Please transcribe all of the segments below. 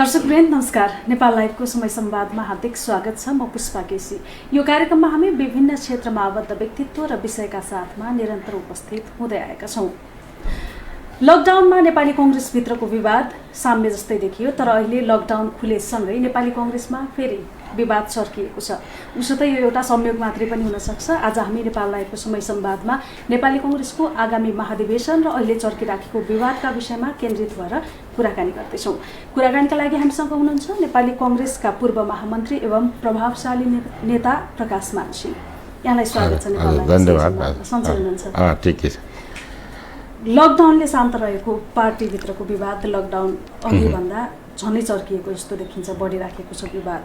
दर्शकवृन्द नमस्कार। नेपाल लाइभको समय संवादमा हार्दिक स्वागत छ। म पुष्पा केसी। यो कार्यक्रममा हामी विभिन्न क्षेत्रमा आबद्ध व्यक्तित्व र विषयका साथमा निरन्तर उपस्थित हुँदै आएका छौँ। लकडाउनमा नेपाली कांग्रेसभित्रको विवाद साम्य जस्तै देखियो, तर अहिले लकडाउन खुलेसँगै नेपाली कांग्रेसमा फेरि विवाद चर्किएको छ। उसो त यो एउटा संयोग मात्रै पनि हुन सक्छ। आज हामी नेपाल लाइभको समय संवादमा नेपाली कांग्रेसको आगामी महाधिवेशन र अहिले चर्किराखेको विवादका विषयमा केन्द्रित भएर कुराकानी गर्दैछौँ। कुराकानीका लागि हामीसँग हुनुहुन्छ नेपाली कांग्रेसका पूर्व महामन्त्री एवं प्रभावशाली नेता प्रकाश मानसिंह। यहाँलाई स्वागत छ नेपाल लाइभ। धन्यवाद। सन्चै हुनुहुन्छ? ठिकै छ। लकडाउनले शान्त रहेको पार्टीभित्रको विवाद लकडाउन अघिभन्दा झनै चर्किएको जस्तो देखिन्छ, बढिराखेको छ विवाद।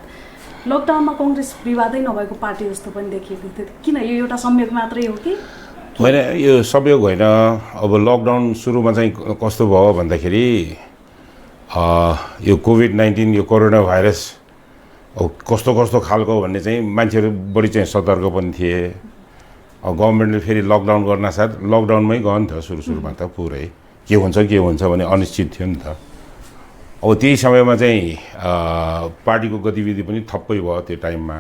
लकडाउनमा कांग्रेस विवादै नभएको पार्टी जस्तो पनि देखिएको थियो। किन यो एउटा संयोग मात्रै हो कि? होइन, यो संयोग होइन। अब लकडाउन सुरुमा चाहिँ कस्तो भयो भन्दाखेरि यो कोभिड-19 यो कोरोना भाइरस अब कस्तो कस्तो खालको भन्ने चाहिँ मान्छेहरू बढी चाहिँ सतर्क पनि थिए। गभर्मेन्टले फेरि लकडाउन गर्न साथ लकडाउनमै गयो नि त। सुरुमा त पुरै के हुन्छ भने अनिश्चित थियो नि त। अब त्यही समयमा चाहिँ पार्टीको गतिविधि पनि थप्पै भयो त्यो टाइममा।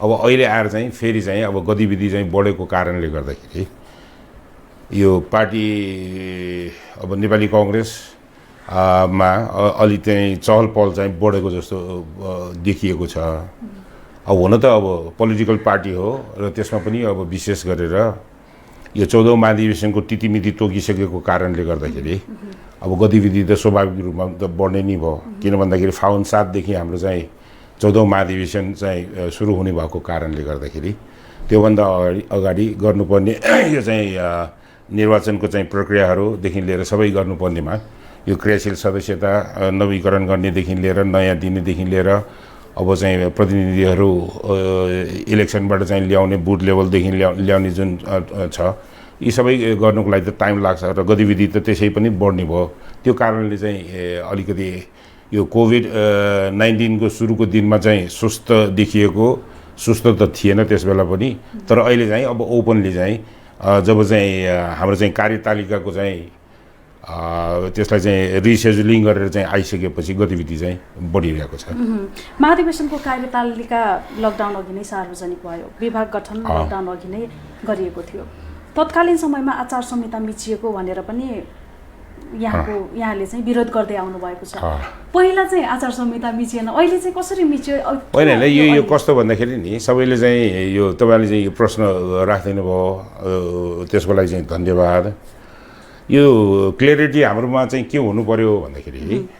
अब अहिले आएर चाहिँ फेरि चाहिँ अब गतिविधि चाहिँ बढेको कारणले गर्दाखेरि यो पार्टी अब नेपाली कांग्रेस मा अलि चाहिँ चहल पहल चाहिँ बढेको जस्तो देखिएको छ। अब हुन त अब पोलिटिकल पार्टी हो र त्यसमा पनि अब विशेष गरेर यो 14औं महाधिवेशनको तिथिमिति तोकिसकेको कारणले गर्दाखेरि अब गतिविधि त स्वाभाविक रूपमा त बढ्ने नै भयो। किन भन्दाखेरि फागुन 7 देखि हाम्रो चाहिँ 14औं महाधिवेशन चाहिँ सुरु हुने भएको कारणले गर्दाखेरि त्योभन्दा अगाडि गर्नुपर्ने यो चाहिँ निर्वाचनको चाहिँ प्रक्रियाहरूदेखि लिएर सबै गर्नुपर्नेमा यो क्रियाशील सदस्यता नवीकरण गर्नेदेखि लिएर नयाँ दिनेदेखि लिएर अब चाहिँ प्रतिनिधिहरू इलेक्सनबाट चाहिँ ल्याउने बुथ लेभलदेखि ल्याउने जुन छ, यी सबै गर्नुको लागि त टाइम लाग्छ र गतिविधि त त्यसै पनि बढ्ने भयो। त्यो कारणले चाहिँ अलिकति यो कोभिड-19 को सुरुको दिनमा चाहिँ सुस्त देखिएको, सुस्त त थिएन त्यस बेला पनि, तर अहिले चाहिँ अब ओपनली चाहिँ जब चाहिँ हाम्रो चाहिँ कार्यतालिकाको चाहिँ त्यसलाई चाहिँ रिसेड्युलिङ गरेर चाहिँ आइसकेपछि गतिविधि चाहिँ बढिरहेको छ। महाधिवेशनको कार्यतालिका लकडाउन अघि नै सार्वजनिक भयो। विभाग गठन लकडाउन अघि नै गरिएको थियो। तत्कालीन समयमा आचार संहिता मिचिएको भनेर पनि यहाँले चाहिँ विरोध गर्दै आउनु भएको छ। पहिला चाहिँ आचार संहिता मिचिएन, अहिले चाहिँ कसरी मिच्यो? होइन, यो कस्तो भन्दाखेरि नि सबैले चाहिँ यो तपाईँले चाहिँ यो प्रश्न राख्दिनु भयो, त्यसको लागि चाहिँ धन्यवाद। यो क्लियरिटी हाम्रोमा चाहिँ के हुनु पर्यो भन्दाखेरि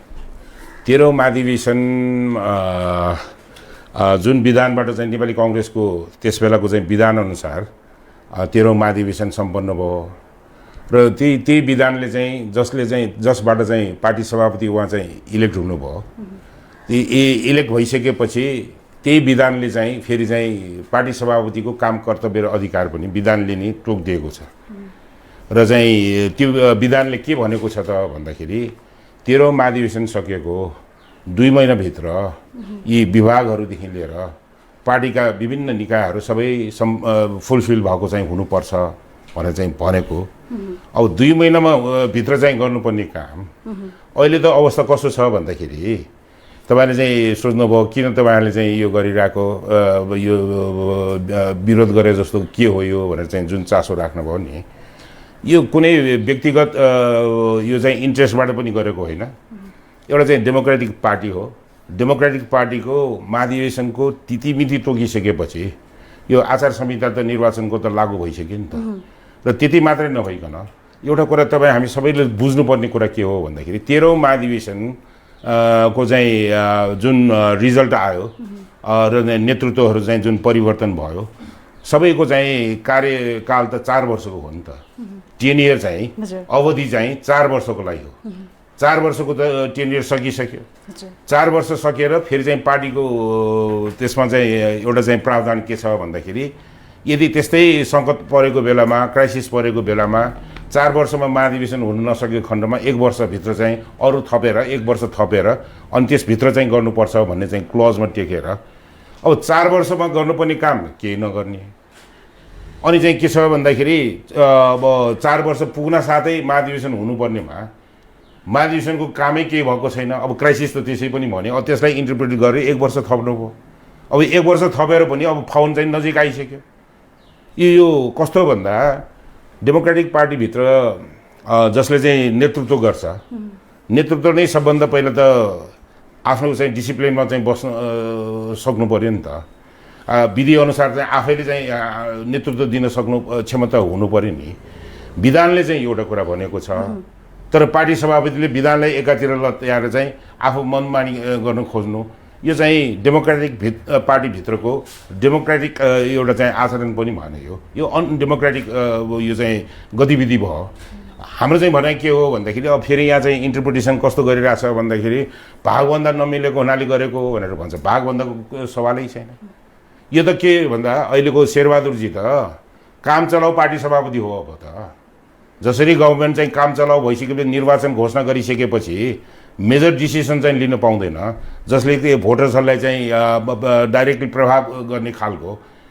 13औं महाधिवेशन जुन विधानबाट चाहिँ नेपाली कांग्रेसको त्यसबेलाको चाहिँ विधानअनुसार 13औं महाधिवेशन सम्पन्न भयो र त्यही विधानले चाहिँ जसबाट चाहिँ पार्टी सभापति उहाँ चाहिँ इलेक्ट हुनुभयो। इलेक्ट भइसकेपछि त्यही विधानले चाहिँ फेरि चाहिँ पार्टी सभापतिको काम कर्तव्य र अधिकार पनि विधानले नै तोकिदिएको छ र चाहिँ त्यो विधानले के भनेको छ त भन्दाखेरि 13औं महाधिवेशन सकिएको 2 महिनाभित्र यी विभागहरूदेखि लिएर पार्टीका विभिन्न निकायहरू सबै फुलफिल भएको चाहिँ हुनुपर्छ भनेर चाहिँ भनेको। अब 2 महिनामा भित्र चाहिँ गर्नुपर्ने काम अहिले त अवस्था कस्तो छ भन्दाखेरि तपाईँले चाहिँ सोच्नुभयो किन तपाईँहरूले चाहिँ यो गरिरहेको, यो विरोध गरे जस्तो के हो यो भनेर चाहिँ जुन चासो राख्नुभयो नि, यो कुनै व्यक्तिगत यो चाहिँ इन्ट्रेस्टबाट पनि गरेको होइन। एउटा चाहिँ डेमोक्रेटिक पार्टी हो। डेमोक्रेटिक पार्टीको महाधिवेशनको तिथिमिति तोकिसकेपछि यो आचार संहिता त निर्वाचनको त लागू भइसक्यो नि त। र त्यति मात्रै नभइकन एउटा कुरा तपाईँ हामी सबैले बुझ्नुपर्ने कुरा के हो भन्दाखेरि 13औं महाधिवेशन को चाहिँ जुन रिजल्ट आयो र नेतृत्वहरू चाहिँ जुन परिवर्तन भयो, सबैको चाहिँ कार्यकाल त 4 वर्षको हो नि त। टेनियर चाहिँ अवधि चाहिँ 4 वर्षको लागि हो। 4 वर्षको त टेनियर सकिसक्यो। 4 वर्ष सकेर फेरि चाहिँ पार्टीको त्यसमा चाहिँ एउटा चाहिँ प्रावधान के छ भन्दाखेरि यदि त्यस्तै सङ्कट परेको बेलामा, क्राइसिस परेको बेलामा 4 वर्षमा महाधिवेशन हुन नसकेको खण्डमा 1 वर्षभित्र चाहिँ अरू थपेर 1 वर्ष थपेर अनि त्यसभित्र चाहिँ गर्नुपर्छ भन्ने चाहिँ क्लजमा टेकेर अब 4 वर्षमा गर्नुपर्ने काम केही नगर्ने। अनि चाहिँ के छ भन्दाखेरि अब 4 वर्ष पुग्न साथै महाधिवेशन हुनुपर्नेमा महाधिवेशनको कामै केही भएको छैन। अब क्राइसिस त त्यसै पनि भन्यो, अब त्यसलाई इन्टरप्रेट गरेर 1 वर्ष थप्नुभयो। अब 1 वर्ष थपेर पनि अब फाउन चाहिँ नजिक आइसक्यो। यो कस्तो भन्दा डेमोक्रेटिक पार्टीभित्र जसले चाहिँ नेतृत्व गर्छ, नेतृत्व नै सबभन्दा पहिला त आफ्नो चाहिँ डिसिप्लिनमा चाहिँ बस्न सक्नु पऱ्यो नि त। विधिअनुसार चाहिँ आफैले चाहिँ नेतृत्व दिन सक्नु क्षमता हुनु पऱ्यो नि। विधानले चाहिँ एउटा कुरा भनेको छ, तर पार्टी सभापतिले विधानलाई एकातिर लत्याएर चाहिँ आफू मनमानी गर्न खोज्नु, यो चाहिँ डेमोक्रेटिक पार्टीभित्रको डेमोक्रेटिक एउटा चाहिँ आचरण पनि भने यो अनडेमोक्रेटिक यो चाहिँ गतिविधि भयो। हाम्रो चाहिँ भनाइ के हो भन्दाखेरि अब फेरि यहाँ चाहिँ इन्टरप्रिटेसन कस्तो गरिरहेछ भन्दाखेरि भागभन्दा नमिलेको हुनाले गरेको हो भनेर भन्छ। भागभन्दाको सवालै छैन। यो त के भन्दा अहिलेको शेरबहादुरजी त काम चलाऊ पार्टी सभापति हो। अब त जसरी गभर्मेन्ट चाहिँ काम चलाऊ भइसकेपछि निर्वाचन घोषणा गरिसकेपछि मेजर डिसिसन चाहिँ लिन पाउँदैन, जसले त्यो भोटर्सहरूलाई चाहिँ डाइरेक्टली प्रभाव गर्ने खालको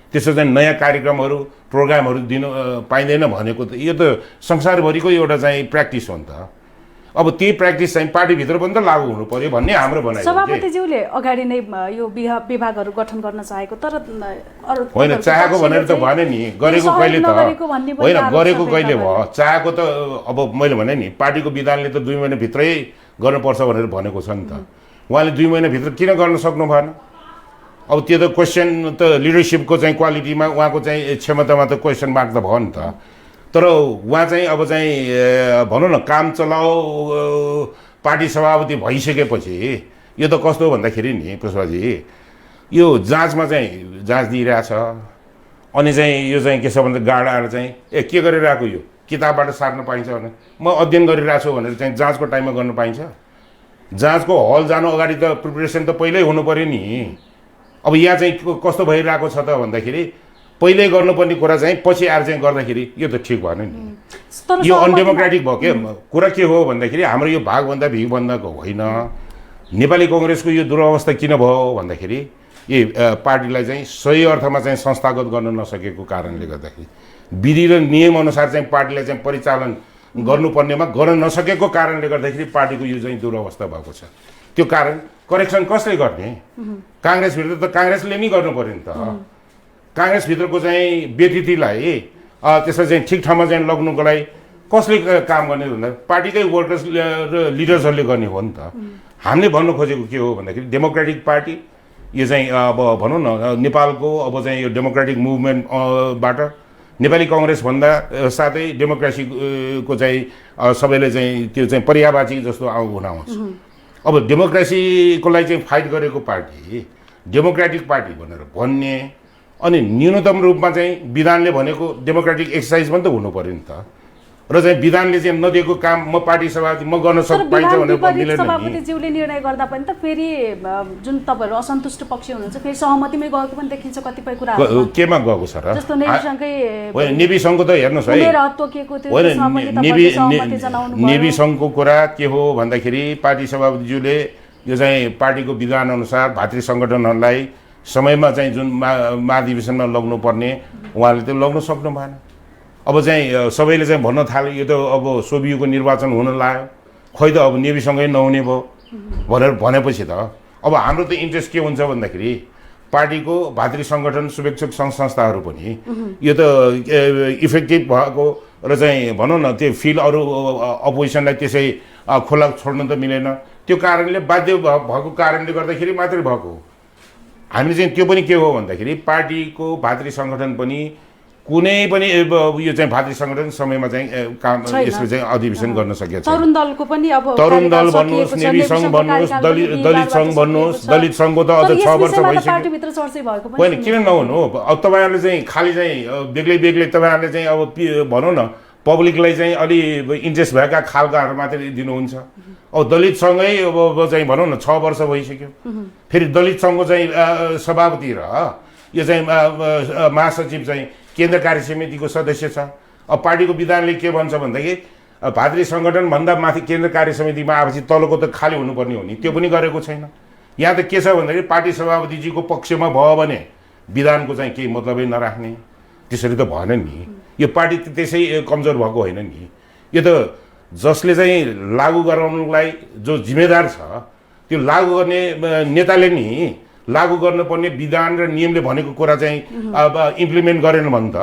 त्यसो चाहिँ नयाँ कार्यक्रमहरू प्रोग्रामहरू दिन पाइँदैन भनेको त यो त संसारभरिको एउटा चाहिँ प्र्याक्टिस हो नि त। अब त्यही प्र्याक्टिस चाहिँ पार्टीभित्र पनि त लागू हुनु पर्यो भन्ने हाम्रो भनाइ। सभापतिज्यूले अगाडि नै यो विभागहरू गठन गर्न चाहेको, तर होइन चाहेको भनेर त भने नि, गरेको कहिले त होइन, गरेको कहिले भयो। चाहेको त अब मैले भने नि पार्टीको विधानले त 2 महिनाभित्रै गर्नुपर्छ भनेर भनेको छ नि त। उहाँले 2 महिनाभित्र किन गर्न सक्नु भएन? अब त्यो त क्वेसन त लिडरसिपको चाहिँ क्वालिटीमा उहाँको चाहिँ क्षमतामा त क्वेसन मार्क त भयो नि त। तर उहाँ चाहिँ अब चाहिँ भनौँ न काम चलाऊ पार्टी सभापति भइसकेपछि यो त कस्तो भन्दाखेरि नि पुष्पाजी, यो जाँचमा चाहिँ जाँच दिइरहेछ, अनि चाहिँ यो चाहिँ के छ भन्दा गार्ड आएर चाहिँ के गरिरहेको यो किताबबाट सार्न पाइन्छ भने म अध्ययन गरिरहेको छु भनेर चाहिँ जाँचको टाइममा गर्न पाइन्छ? जाँचको हल जानु अगाडि त प्रिपरेसन त पहिल्यै हुनु पऱ्यो नि। अब यहाँ चाहिँ कस्तो भइरहेको छ त भन्दाखेरि पहिल्यै गर्नुपर्ने कुरा चाहिँ पछि आएर चाहिँ गर्दाखेरि यो त ठिक भएन नि। यो अनडेमोक्रेटिक भयो के कुरा के हो भन्दाखेरि हाम्रो यो भागभन्दा भिगभन्दाको होइन। नेपाली कङ्ग्रेसको यो दुरवस्था किन भयो भन्दाखेरि यी पार्टीलाई चाहिँ सही अर्थमा चाहिँ संस्थागत गर्न नसकेको कारणले गर्दाखेरि, विधि र नियमअनुसार चाहिँ पार्टीलाई चाहिँ परिचालन गर्नुपर्नेमा गर्न नसकेको कारणले गर्दाखेरि पार्टीको यो चाहिँ दुरवस्था भएको छ। त्यो कारण करेक्सन कसले गर्ने? काङ्ग्रेसभित्र त काङ्ग्रेसले नै गर्नु पऱ्यो नि त। काङ्ग्रेसभित्रको चाहिँ व्यतिथिलाई त्यसलाई चाहिँ ठिक ठाउँमा चाहिँ लग्नुको लागि कसले काम गर्ने भन्दा पार्टीकै वर्कर्स र लिडर्सहरूले गर्ने हो नि त। हामीले भन्नु खोजेको के हो भन्दाखेरि डेमोक्रेटिक पार्टी यो चाहिँ अब भनौँ न नेपालको अब चाहिँ यो डेमोक्रेटिक मुभमेन्टबाट नेपाली कङ्ग्रेसभन्दा साथै डेमोक्रेसीको चाहिँ सबैले चाहिँ त्यो चाहिँ पर्यायवाची जस्तो हुन आउँछ। अब डेमोक्रेसीको लागि चाहिँ फाइट गरेको पार्टी डेमोक्रेटिक पार्टी भनेर भन्ने, अनि न्यूनतम रूपमा चाहिँ विधानले भनेको डेमोक्रेटिक एक्सर्साइज पनि त हुनु पऱ्यो नि त। र चाहिँ विधानले चाहिँ नदिएको काम म पार्टी सभापति म गर्न पाइन्छ भनेर मिलेन नि। सभापतिज्यूले निर्णय गर्दा पनि त फेरि जुन तपाईँहरू असन्तुष्ट पक्ष हुनुहुन्छ फेरि सहमतिमै गएको पनि देखिन्छ कतिपय कुराहरू। केमा गएको छ र? जस्तो नेभी सङ्घको त हेर्नुहोस् है, नेभी सङ्घको कुरा के हो भन्दाखेरि पार्टी सभापतिज्यूले यो चाहिँ पार्टीको विधान अनुसार भातृ सङ्गठनहरूलाई समयमा चाहिँ जुन महाधिवेशनमा लग्नुपर्ने उहाँले त लग्न सक्नु भएन। अब चाहिँ सबैले चाहिँ भन्न थाल्यो यो त अब सोभियुको निर्वाचन हुन लाग्यो, खोइ त अब नेभीसँगै नहुने भयो भनेर भनेपछि त अब हाम्रो त इन्ट्रेस्ट के हुन्छ भन्दाखेरि पार्टीको भातृ सङ्गठन शुभेच्छुक सङ्घ संस्थाहरू पनि यो त इफेक्टिभ भएको र चाहिँ भनौँ न त्यो फिल्ड अरू अपोजिसनलाई त्यसै खुला छोड्न त मिलेन। त्यो कारणले बाध्य भएको कारणले गर्दाखेरि मात्रै भएको। हामीले चाहिँ त्यो पनि के हो भन्दाखेरि पार्टीको भातृ सङ्गठन पनि कुनै पनि यो चाहिँ भातृ सङ्गठन समयमा चाहिँ काम यसले चाहिँ अधिवेशन गर्न सकेको छ। तरुण दलको पनि अब तरुण दल भन्नुहोस्, नेभी सङ्घ भन्नुहोस्, दलित सङ्घ भन्नुहोस्, दलित सङ्घको त अझ 6 वर्ष भइसक्यो। होइन किन नहुनु? अब तपाईँहरूले चाहिँ खालि चाहिँ बेग्लै बेग्लै तपाईँहरूले चाहिँ अब भनौँ न पब्लिकलाई चाहिँ अलि इन्ट्रेस्ट भएका खालकाहरू मात्रै दिनुहुन्छ। अब दलित सङ्घै अब चाहिँ भनौँ न 6 वर्ष भइसक्यो। फेरि दलित सङ्घको चाहिँ सभापति र यो चाहिँ महासचिव चाहिँ केन्द्र कार्य समितिको सदस्य छ। अब पार्टीको विधानले के भन्छ भन्दाखेरि भातृ सङ्गठनभन्दा माथि केन्द्र कार्य समितिमा आएपछि तलको त खाली हुनुपर्ने हो नि, त्यो पनि गरेको छैन। यहाँ त के छ भन्दाखेरि पार्टी सभापतिजीको पक्षमा भयो भने विधानको चाहिँ केही मतलबै नराख्ने, त्यसरी त भएन नि। यो पार्टी त्यसै कमजोर भएको होइन नि। यो त जसले चाहिँ लागू गराउनुलाई जो जिम्मेदार छ त्यो लागू गर्ने नेताले नि लागू गर्नुपर्ने विधान र नियमले भनेको कुरा चाहिँ अब इम्प्लिमेन्ट गरेन भने त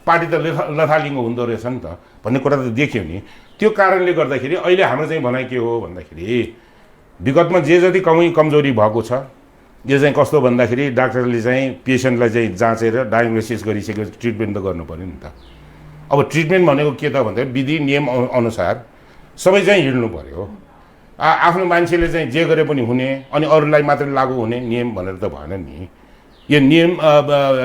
पार्टी त लथालिङ्ग हुँदो रहेछ नि त भन्ने कुरा त देख्यो नि। त्यो कारणले गर्दाखेरि अहिले हाम्रो चाहिँ भनाइ के हो भन्दाखेरि विगतमा जे जति कमजोरी भएको छ यो चाहिँ कस्तो भन्दाखेरि डाक्टरले चाहिँ पेसेन्टलाई चाहिँ जाँचेर डायग्नोसिस गरिसकेपछि ट्रिटमेन्ट त गर्नु पर्यो नि त। अब ट्रिटमेन्ट भनेको के त भन्दाखेरि विधि नियम अनुसार सबै चाहिँ हिँड्नु पर्यो। आफ्नो मान्छेले चाहिँ जे गरे पनि हुने अनि अरूलाई मात्रै लागू हुने नियम भनेर त भएन नि। यो नियम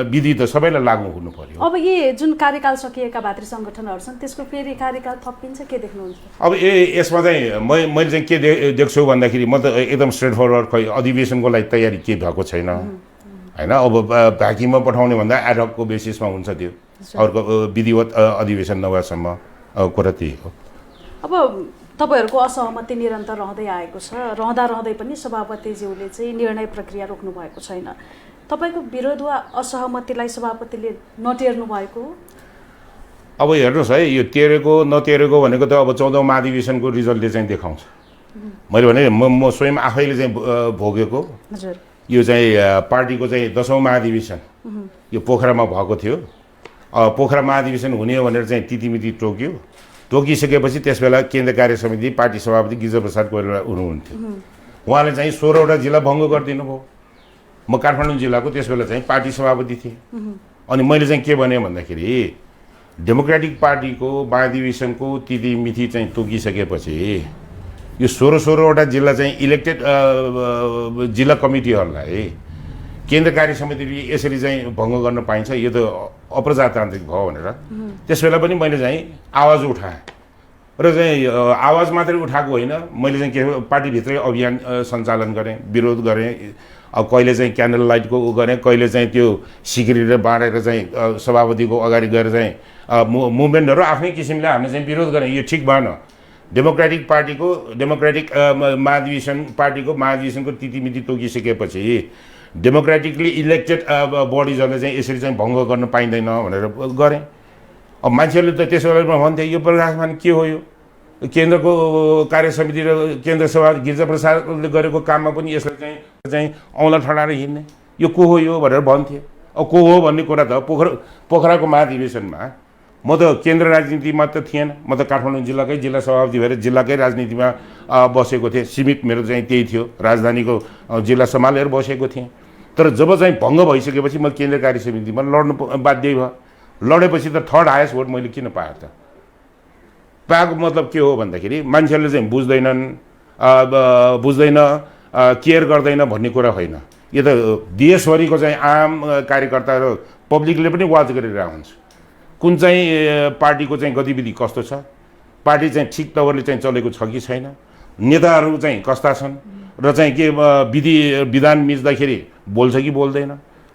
विधि त सबैलाई लागू हुनु पर्यो। अब यी जुन कार्यकाल सकिएका भातृ सङ्गठनहरू छन् त्यसको फेरि कार्यकाल थपिन्छ के देख्नुहुन्छ? अब यसमा चाहिँ मैले चाहिँ के देख्छु भन्दाखेरि म त एकदम स्ट्रेट फरवर्ड खै अधिवेशनको लागि तयारी के भएको छैन होइन। अब भ्याक्युममा पठाउने भन्दा एडहकको बेसिसमा हुन्छ त्यो अर्को विधिवत अधिवेशन नभएसम्म कुरा त्यही हो। अब तपाईँहरूको असहमति निरन्तर रहँदै आएको छ, रहँदै पनि सभापतिज्यूले चाहिँ निर्णय प्रक्रिया रोक्नु भएको छैन। तपाईँको विरोध वा असहमतिलाई सभापतिले नटेर्नु भएको हो? अब हेर्नुहोस् है, यो तेरेको नतेरेको भनेको त अब 14औं महाधिवेशनको रिजल्टले चाहिँ देखाउँछ। मैले भने म स्वयं आफैले चाहिँ भोगेको। हजुर, यो चाहिँ पार्टीको चाहिँ 10औं महाधिवेशन यो पोखरामा भएको थियो। पोखरा महाधिवेशन हुने भनेर चाहिँ तिथिमिति तोकिसकेपछि त्यसबेला केन्द्र कार्य समिति पार्टी सभापति गिरिजाप्रसाद कोइराला हुनुहुन्थ्यो। उहाँले चाहिँ 16वटा जिल्ला भङ्ग गरिदिनु भयो। म काठमाडौँ जिल्लाको त्यसबेला चाहिँ पार्टी सभापति थिएँ। अनि मैले चाहिँ के भने भन्दाखेरि डेमोक्रेटिक पार्टीको महाधिवेशनको तिथिमिति चाहिँ तोकिसकेपछि यो 16वटा जिल्ला चाहिँ इलेक्टेड जिल्ला कमिटीहरूलाई केन्द्र कार्य समितिले यसरी चाहिँ भङ्ग गर्न पाइन्छ, यो त अप्रजातान्त्रिक भयो भनेर त्यसबेला पनि मैले चाहिँ आवाज उठाएँ। र चाहिँ आवाज मात्रै उठाएको होइन, मैले चाहिँ के पार्टीभित्रै अभियान सञ्चालन गरेँ, विरोध गरेँ। अब कहिले चाहिँ क्यान्डल लाइटको गरेँ, कहिले चाहिँ त्यो सिक्रेट बाँडेर चाहिँ सभापतिको अगाडि गएर चाहिँ मुभमेन्टहरू आफ्नै किसिमले हामीले चाहिँ विरोध गरेँ। यो ठिक भएन। डेमोक्रेटिक महाधिवेशन पार्टीको महाधिवेशनको तिथिमिति तोकिसकेपछि डेमोक्रेटिकली इलेक्टेड बडिजहरूले चाहिँ यसरी चाहिँ भङ्ग गर्न पाइँदैन भनेर गरेँ। अब मान्छेहरूले त त्यसो बेला भन्थे यो प्रशासन के हो, यो केन्द्रको कार्य समिति र केन्द्र सभा गिरिजाप्रसादले गरेको काममा पनि यसलाई चाहिँ औँला ठडाएर हिँड्ने, यो को हो यो भनेर भन्थे। अब को हो भन्ने कुरा त पोखराको महाधिवेशनमा म त केन्द्र राजनीतिमा त थिएन, म त काठमाडौँ जिल्लाकै जिल्ला सभापति भएर जिल्लाकै राजनीतिमा बसेको थिएँ। सीमित मेरो चाहिँ त्यही थियो, राजधानीको जिल्ला सम्हालेर बसेको थिएँ। तर जब चाहिँ भङ्ग भइसकेपछि म केन्द्र कार्य समितिमा लड्नु बाध्य भयो। लडेपछि त थर्ड हायेस्ट भोट मैले किन पाएँ त? पाएको मतलब के हो भन्दाखेरि मान्छेहरूले चाहिँ बुझ्दैन केयर गर्दैन भन्ने कुरा होइन। यो त देशभरिको चाहिँ आम कार्यकर्ता र पब्लिकले पनि वाच गरेर हुन्छ कुन चाहिँ पार्टीको चाहिँ गतिविधि कस्तो छ, पार्टी चाहिँ ठिक तवरले चाहिँ चलेको छ कि छैन, नेताहरू चाहिँ कस्ता छन् र चाहिँ के विधान मिच्दाखेरि बोल्छ कि बोल्दैन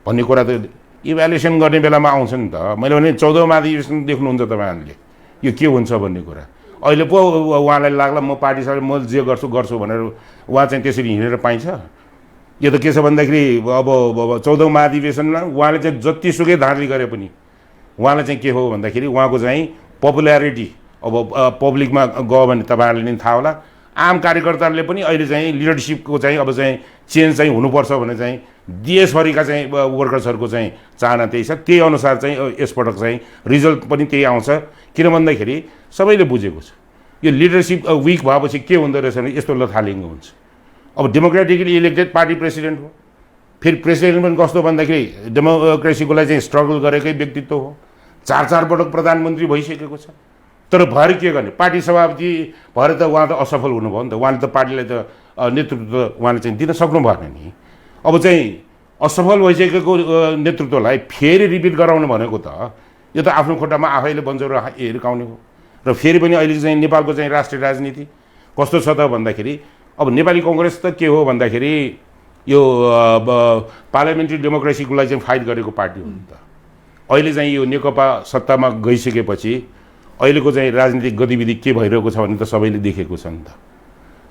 भन्ने कुरा त इभ्यालुएसन गर्ने बेलामा आउँछ नि त। मैले भने 14औं महाधिवेशन देख्नुहुन्छ तपाईँहरूले यो के हुन्छ भन्ने कुरा। अहिले पो उहाँलाई लाग्ला म पार्टी सबै म जे गर्छु भनेर उहाँ चाहिँ त्यसरी हिँडेर पाइन्छ? यो त के छ भन्दाखेरि अब 14औं महाधिवेशनमा उहाँले चाहिँ जतिसुकै धाँधली गरे पनि उहाँलाई चाहिँ के हो भन्दाखेरि उहाँको चाहिँ पपुल्यारिटी अब पब्लिकमा गयो भने तपाईँहरूले नि थाहा होला, आम कार्यकर्ताहरूले पनि अहिले चाहिँ लिडरसिपको चाहिँ अब चाहिँ चेन्ज चाहिँ हुनुपर्छ भने चाहिँ देशभरिका चाहिँ वर्कर्सहरूको चाहिँ चाहना त्यही छ। त्यही अनुसार चाहिँ यसपटक चाहिँ रिजल्ट पनि त्यही आउँछ। किन भन्दाखेरि सबैले बुझेको छ यो लिडरसिप विक भएपछि के हुँदो रहेछ भने यस्तो लथालिङ्ग हुन्छ। अब डेमोक्रेटिकली इलेक्टेड पार्टी प्रेसिडेन्ट हो, फेरि प्रेसिडेन्ट पनि कस्तो भन्दाखेरि डेमोक्रेसीको लागि चाहिँ स्ट्रगल गरेकै व्यक्तित्व हो, 4 पटक प्रधानमन्त्री भइसकेको छ। तर भएर के गर्ने, पार्टी सभापति भएर त उहाँ त असफल हुनुभयो नि त। उहाँले त पार्टीलाई त नेतृत्व उहाँले चाहिँ दिन सक्नु भएन नि। अब चाहिँ असफल भइसकेको नेतृत्वलाई फेरि रिपिट गराउनु भनेको त यो त आफ्नो खुट्टामा आफैले बन्जोर हिर्काउने हो। र फेरि पनि अहिले चाहिँ नेपालको चाहिँ राष्ट्रिय राजनीति कस्तो छ त भन्दाखेरि अब नेपाली कङ्ग्रेस त के हो भन्दाखेरि यो पार्लियामेन्ट्री डेमोक्रेसीको लागि चाहिँ फाइट गरेको पार्टी हो नि त। अहिले चाहिँ यो नेकपा सत्तामा गइसकेपछि अहिलेको चाहिँ राजनीतिक गतिविधि के भइरहेको छ भने त सबैले देखेको छ नि त।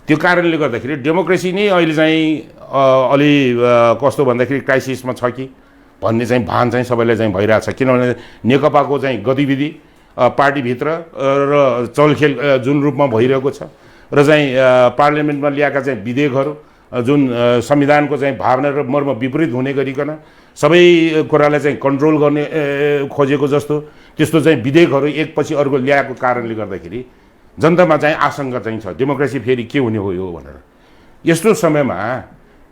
त्यो कारणले गर्दाखेरि डेमोक्रेसी नै अहिले चाहिँ अलि कस्तो भन्दाखेरि क्राइसिसमा छ कि भन्ने चाहिँ भान चाहिँ सबैलाई चाहिँ भइरहेछ। किनभने नेकपाको चाहिँ गतिविधि पार्टीभित्र र चलखेल जुन रूपमा भइरहेको छ र चाहिँ पार्लियामेन्टमा ल्याएका चाहिँ विधेयकहरू जुन संविधानको चाहिँ भावना र मर्म विपरीत हुने गरिकन सबै कुरालाई चाहिँ कन्ट्रोल गर्ने खोजेको जस्तो त्यस्तो चाहिँ विधेयकहरू एकपछि अर्को ल्याएको कारणले गर्दाखेरि जनतामा चाहिँ आशंका चाहिँ छ डेमोक्रेसी फेरि के हुने हो यो भनेर। यस्तो समयमा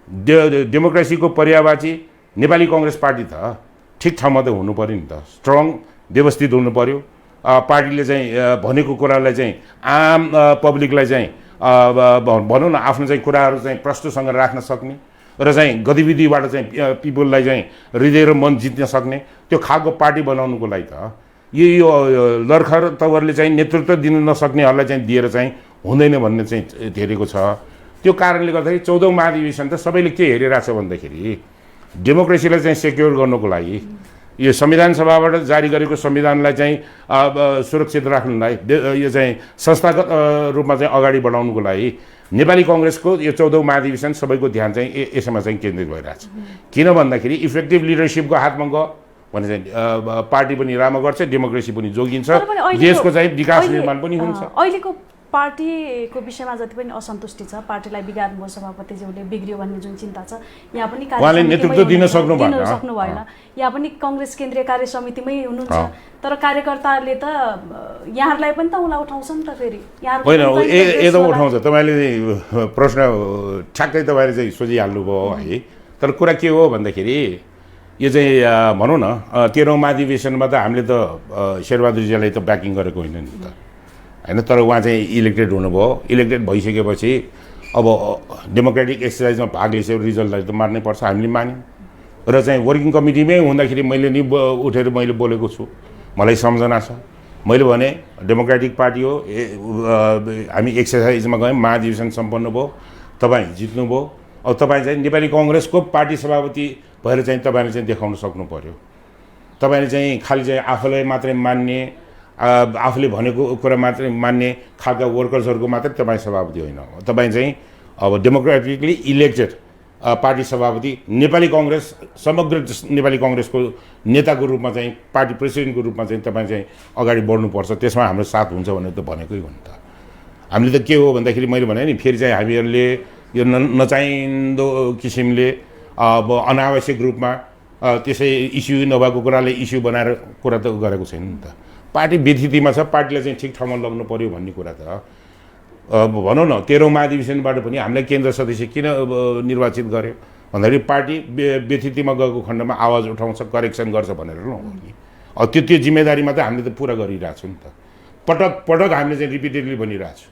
डेमोक्रेसीको पर्यायवाची नेपाली कङ्ग्रेस पार्टी त ठिक ठाउँमा त हुनु पर्यो नि त, स्ट्रङ व्यवस्थित हुनु पर्यो। पार्टीले चाहिँ भनेको कुरालाई चाहिँ आम पब्लिकलाई चाहिँ भनौँ न आफ्नो चाहिँ कुराहरू चाहिँ प्रष्टसँग राख्न सक्ने र चाहिँ गतिविधिबाट चाहिँ पिपुललाई चाहिँ हृदय र मन जित्न सक्ने त्यो खालको पार्टी बनाउनुको लागि त यो लर्खर तवरले चाहिँ नेतृत्व दिन नसक्नेहरूलाई चाहिँ दिएर चाहिँ हुँदैन भन्ने चाहिँ धेरैको छ। त्यो कारणले गर्दाखेरि 14औं महाधिवेशन त सबैले के हेरिरहेछ भन्दाखेरि डेमोक्रेसीलाई चाहिँ सेक्योर गर्नको लागि यो संविधान सभाबाट जारी गरेको संविधानलाई चाहिँ सुरक्षित राख्नलाई यो चाहिँ संस्थागत रूपमा चाहिँ अगाडि बढाउनुको लागि नेपाली कङ्ग्रेसको यो 14औं महाधिवेशन सबैको ध्यान चाहिँ यसमा चाहिँ केन्द्रित भइरहेछ। किन भन्दाखेरि इफेक्टिभ लिडरसिपको हातमा गयो भने चाहिँ पार्टी पनि राम्रो गर्छ, डेमोक्रेसी पनि जोगिन्छ, देशको चाहिँ विकास निर्माण पनि हुन्छ। अहिलेको पार्टीको विषयमा जति पनि असन्तुष्टि छ, पार्टीलाई बिगार्नु सभापतिज्यूले बिग्रियो भन्ने जुन चिन्ता छ, यहाँ पनि उहाँले नेतृत्व दिन सक्नु भएन। यहाँ पनि कङ्ग्रेस केन्द्रीय कार्य समितिमै हुनुहुन्छ, तर कार्यकर्ताले त यहाँहरूलाई पनि त उला उठाउँछ नि त फेरि। होइन एकदम उठाउँछ। तपाईँले प्रश्न ठ्याक्कै तपाईँले चाहिँ सोधिहाल्नुभयो है। तर कुरा के हो भन्दाखेरि यो चाहिँ भनौँ न 13औं महाधिवेशनमा त हामीले त शेरबहादुरजीलाई त ब्याकिङ गरेको होइन नि त होइन, तर उहाँ चाहिँ इलेक्टेड हुनुभयो। इलेक्टेड भइसकेपछि अब डेमोक्रेटिक एक्सर्साइजमा भाग लिएपछि रिजल्टलाई त मान्नै पर्छ, हामीले मान्यौँ। र चाहिँ वर्किङ कमिटीमै हुँदाखेरि मैले नि उठेर मैले बोलेको छु, मलाई सम्झना छ। मैले भने डेमोक्रेटिक पार्टी हो, हामी एक्सर्साइजमा गयौँ, महाधिवेशन सम्पन्न भयो, तपाईँ जित्नुभयो। अब तपाईँ चाहिँ नेपाली कङ्ग्रेसको पार्टी सभापति भएर चाहिँ तपाईँले चाहिँ देखाउन सक्नु पर्यो। तपाईँले चाहिँ खालि चाहिँ आफूलाई मात्रै मान्ने, आफूले भनेको कुरा मात्रै मान्ने खालका वर्कर्सहरूको मात्रै तपाईँ सभापति होइन। तपाईँ चाहिँ अब डेमोक्रेटिकली इलेक्टेड पार्टी सभापति, नेपाली कङ्ग्रेस समग्र नेपाली कङ्ग्रेसको नेताको रूपमा चाहिँ पार्टी प्रेसिडेन्टको रूपमा चाहिँ तपाईँ चाहिँ अगाडि बढ्नुपर्छ। त्यसमा हाम्रो साथ हुन्छ भनेर त भनेकै हो नि त। हामीले त के हो भन्दाखेरि मैले भने नि फेरि चाहिँ हामीहरूले यो नचाहिँदो किसिमले अब अनावश्यक रूपमा त्यसै इस्यु नभएको कुराले इस्यु बनाएर कुरा त गरेको छैन नि त। पार्टी व्यथितिमा छ, पार्टीलाई चाहिँ ठिक ठाउँमा लग्नु पर्यो भन्ने कुरा त भनौँ न 13औं महाधिवेशनबाट पनि हामीलाई केन्द्र सदस्य किन निर्वाचित गर्यो भन्दाखेरि पार्टी व्यथितिमा गएको खण्डमा आवाज उठाउँछ, करेक्सन गर्छ भनेर नहो नि। त्यो जिम्मेदारीमा त हामीले त पुरा गरिरहेछौँ नि त। पटक पटक हामीले चाहिँ रिपिटेडली भनिरहेछौँ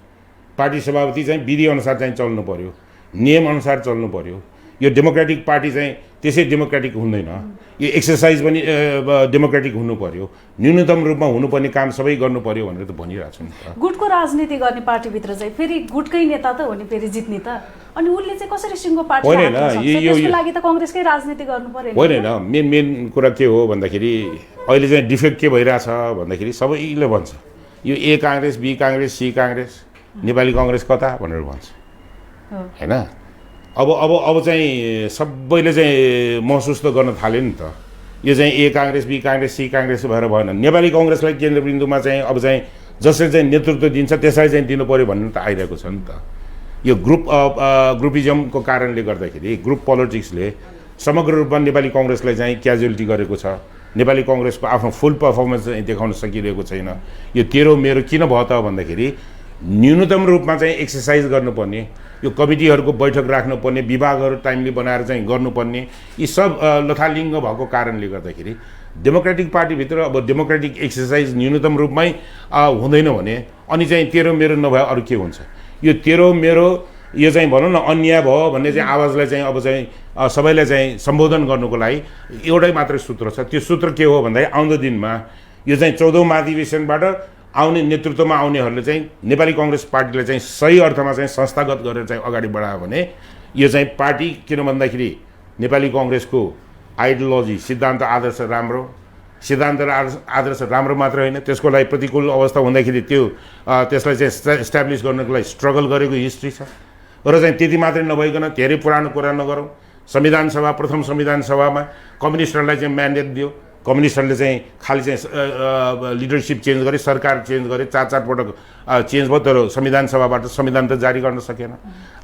पार्टी सभापति चाहिँ विधिअनुसार चाहिँ चल्नु पर्यो, नियमअनुसार चल्नु पर्यो। यो डेमोक्रेटिक पार्टी चाहिँ त्यसै डेमोक्रेटिक हुँदैन, यो एक्सर्साइज पनि डेमोक्रेटिक हुनु पर्यो, न्यूनतम रूपमा हुनुपर्ने काम सबै गर्नु पर्यो भनेर त भनिरहेको छु नि त। गुटको राजनीति गर्ने पार्टीभित्र चाहिँ फेरि गुटकै नेता त हो नि फेरि जित्ने त, अनि उसले चाहिँ कसरी सिङ्गो पार्टी त्यसको लागि त कङ्ग्रेसकै राजनीति गर्नु पर्यो। होइन मेन कुरा के हो भन्दाखेरि अहिले चाहिँ डिफेक्ट के भइरहेछ भन्दाखेरि सबैले भन्छ यो ए काङ्ग्रेस, बी काङ्ग्रेस, सी काङ्ग्रेस, नेपाली कङ्ग्रेस कता भनेर भन्छ होइन। अब चाहिँ सबैले चाहिँ महसुस त गर्न थाल्यो नि त, यो चाहिँ ए काङ्ग्रेस, बी काङ्ग्रेस, सी काङ्ग्रेस भएर भएन। नेपाली कङ्ग्रेसलाई केन्द्रबिन्दुमा चाहिँ अब चाहिँ जसले चाहिँ नेतृत्व दिन्छ त्यसलाई चाहिँ दिनु पर्यो भन्ने त आइरहेको छ नि त। यो ग्रुपिजमको कारणले गर्दाखेरि ग्रुप पोलिटिक्सले समग्र रूपमा नेपाली कङ्ग्रेसलाई चाहिँ क्याजुअलिटी गरेको छ। नेपाली कङ्ग्रेसको आफ्नो फुल पर्फर्मेन्स चाहिँ देखाउन सकिरहेको छैन। यो तेरो मेरो किन भयो त भन्दाखेरि न्यूनतम रूपमा चाहिँ एक्सर्साइज गर्नुपर्ने, यो कमिटीहरूको बैठक राख्नुपर्ने, विभागहरू टाइमली बनाएर चाहिँ गर्नुपर्ने, यी सब लथालिङ्ग भएको कारणले गर्दाखेरि डेमोक्रेटिक पार्टीभित्र अब डेमोक्रेटिक एक्सर्साइज न्यूनतम रूपमै हुँदैन भने अनि चाहिँ तेरो मेरो नभए अरू के हुन्छ। यो तेरो मेरो यो चाहिँ भनौँ न अन्याय भयो भन्ने चाहिँ आवाजलाई चाहिँ अब चाहिँ सबैलाई चाहिँ सम्बोधन गर्नुको लागि एउटै मात्रै सूत्र छ। त्यो सूत्र के हो भन्दाखेरि आउँदो दिनमा यो चाहिँ 14औं महाधिवेशनबाट आउने नेतृत्वमा आउनेहरूले चाहिँ नेपाली कङ्ग्रेस पार्टीलाई चाहिँ सही अर्थमा चाहिँ संस्थागत गरेर चाहिँ अगाडि बढायो भने यो चाहिँ पार्टी किन भन्दाखेरि नेपाली कङ्ग्रेसको आइडियोलोजी सिद्धान्त आदर्श राम्रो, सिद्धान्त र आदर्श राम्रो मात्र होइन, त्यसको लागि प्रतिकूल अवस्था हुँदाखेरि त्यो त्यसलाई चाहिँ इस्टाब्लिस गर्नको लागि स्ट्रगल गरेको हिस्ट्री छ। र चाहिँ त्यति मात्रै नभइकन धेरै पुरानो कुरा नगरौँ, संविधान सभा प्रथम संविधान सभामा कम्युनिस्टहरूलाई चाहिँ म्यान्डेट दियो, कम्युनिस्टहरूले चाहिँ खालि चाहिँ लिडरसिप चेन्ज गरे, सरकार चेन्ज गरे, 4 पटक चेन्ज भयो, तर संविधान सभाबाट संविधान त जारी गर्न सकेन।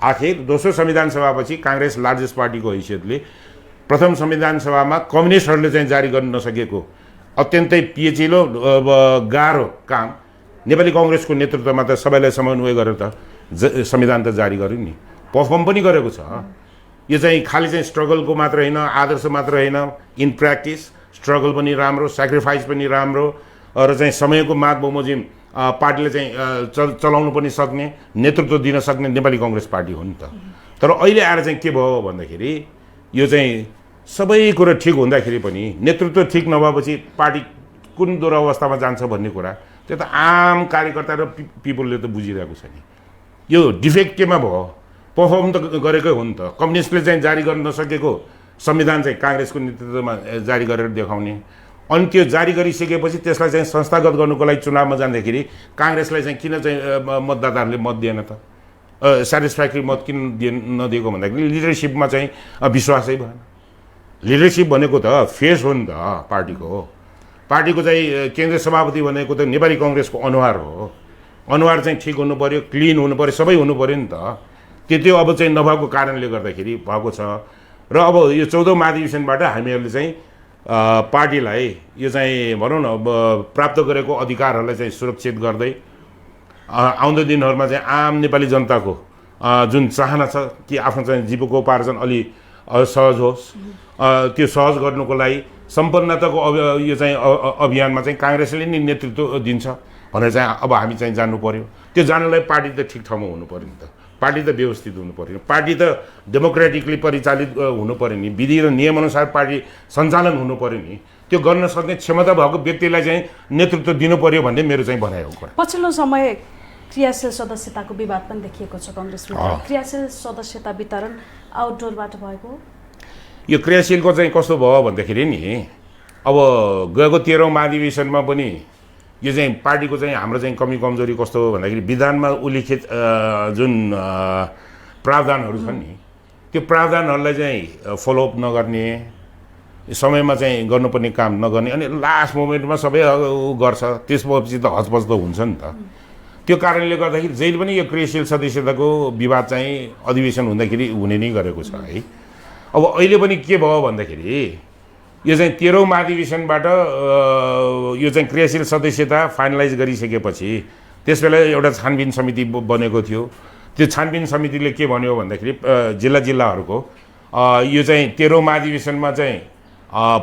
आखिर दोस्रो संविधान सभापछि काङ्ग्रेस लार्जेस्ट पार्टीको हैसियतले प्रथम संविधान सभामा कम्युनिस्टहरूले चाहिँ जारी गर्न नसकेको अत्यन्तै पेचिलो गाह्रो काम नेपाली काङ्ग्रेसको नेतृत्वमा त सबैलाई समन्वय गरेर त संविधान त जारी गर्यो नि, पर्फर्म पनि गरेको छ। यो चाहिँ खालि चाहिँ स्ट्रगलको मात्र होइन, आदर्श मात्र होइन, इन प्र्याक्टिस स्ट्रगल पनि राम्रो, सेक्रिफाइस पनि राम्रो, र चाहिँ समयको माग बमोजिम पार्टीले चाहिँ चलाउनु पनि सक्ने, नेतृत्व दिन सक्ने नेपाली काङ्ग्रेस पार्टी हो नि त। तर अहिले आएर चाहिँ के भयो भन्दाखेरि यो चाहिँ सबै कुरा ठिक हुँदाखेरि पनि नेतृत्व ठिक नभएपछि पार्टी कुन दुरवस्थामा जान्छ भन्ने कुरा त्यो त आम कार्यकर्ता र पिपलले त बुझिरहेको छ नि। यो डिफेक्ट केमा भयो? पर्फर्म त गरेकै हो नि त। कम्युनिस्टले चाहिँ जारी गर्न नसकेको संविधान चाहिँ काङ्ग्रेसको नेतृत्वमा जारी गरेर देखाउने, अनि त्यो जारी गरिसकेपछि त्यसलाई चाहिँ संस्थागत गर्नुको लागि चुनावमा जाँदाखेरि काङ्ग्रेसलाई चाहिँ किन चाहिँ मतदाताहरूले मत दिएन त? सेटिस्फ्याक्ट्री मत किन नदिएको भन्दाखेरि लिडरसिपमा चाहिँ विश्वासै भएन। लिडरसिप भनेको त फेस हो नि त पार्टीको चाहिँ केन्द्रीय सभापति भनेको त नेपाली काङ्ग्रेसको अनुहार हो। अनुहार चाहिँ ठिक हुनु पऱ्यो, क्लिन हुनु पऱ्यो, सबै हुनु पऱ्यो नि त। त्यो अब चाहिँ नभएको कारणले गर्दाखेरि भएको छ। र अब यो 14औं महाधिवेशनबाट हामीहरूले चाहिँ पार्टीलाई यो चाहिँ भनौँ न प्राप्त गरेको अधिकारहरूलाई चाहिँ सुरक्षित गर्दै आउँदो दिनहरूमा चाहिँ आम नेपाली जनताको जुन चाहना छ कि आफ्नो चाहिँ जीविकोपार्जन अलि सहज होस्, त्यो सहज गर्नुको लागि सम्पन्नताको यो चाहिँ अभियानमा चाहिँ काङ्ग्रेसले नै नेतृत्व दिन्छ भनेर चाहिँ अब हामी चाहिँ जान्नु पर्यो। त्यो जान्नलाई पार्टी त ठिक ठाउँमा हुनु पर्यो नि त, पार्टी त व्यवस्थित हुनु पर्यो, पार्टी त डेमोक्रेटिकली परिचालित हुनु पर्यो नि, विधि र नियमअनुसार पार्टी सञ्चालन हुनु पर्यो नि। त्यो गर्न सक्ने क्षमता भएको व्यक्तिलाई चाहिँ नेतृत्व दिनु पर्यो भन्ने मेरो चाहिँ भनाइ हो। पछिल्लो समय क्रियाशील सदस्यताको विवाद पनि देखिएको छ काङ्ग्रेसमा। क्रियाशील सदस्यता वितरण आउटडोरबाट भएको यो क्रियाशीलको चाहिँ कस्तो भयो भन्दाखेरि नि अब गएको 13औं महाधिवेशनमा पनि यो चाहिँ पार्टीको चाहिँ हाम्रो चाहिँ कमी कमजोरी कस्तो हो भन्दाखेरि विधानमा उल्लिखित जुन प्रावधानहरू छन् नि त्यो प्रावधानहरूलाई चाहिँ फलोअप नगर्ने, समयमा चाहिँ गर्नुपर्ने काम नगर्ने, अनि लास्ट मोमेन्टमा सबै गर्छ, त्यसपछि त हचपच त हुन्छ नि त। त्यो कारणले गर्दाखेरि जहिले पनि यो क्रियाशील सदस्यताको विवाद चाहिँ अधिवेशन हुँदाखेरि हुने नै गरेको छ है। अब अहिले पनि के भयो भन्दाखेरि यो चाहिँ 13औं महाधिवेशनबाट यो चाहिँ क्रियाशील सदस्यता फाइनलाइज गरिसकेपछि त्यसबेला एउटा छानबिन समिति बनेको थियो। त्यो छानबिन समितिले के भन्यो भन्दाखेरि जिल्लाहरूको यो चाहिँ 13औं महाधिवेशनमा चाहिँ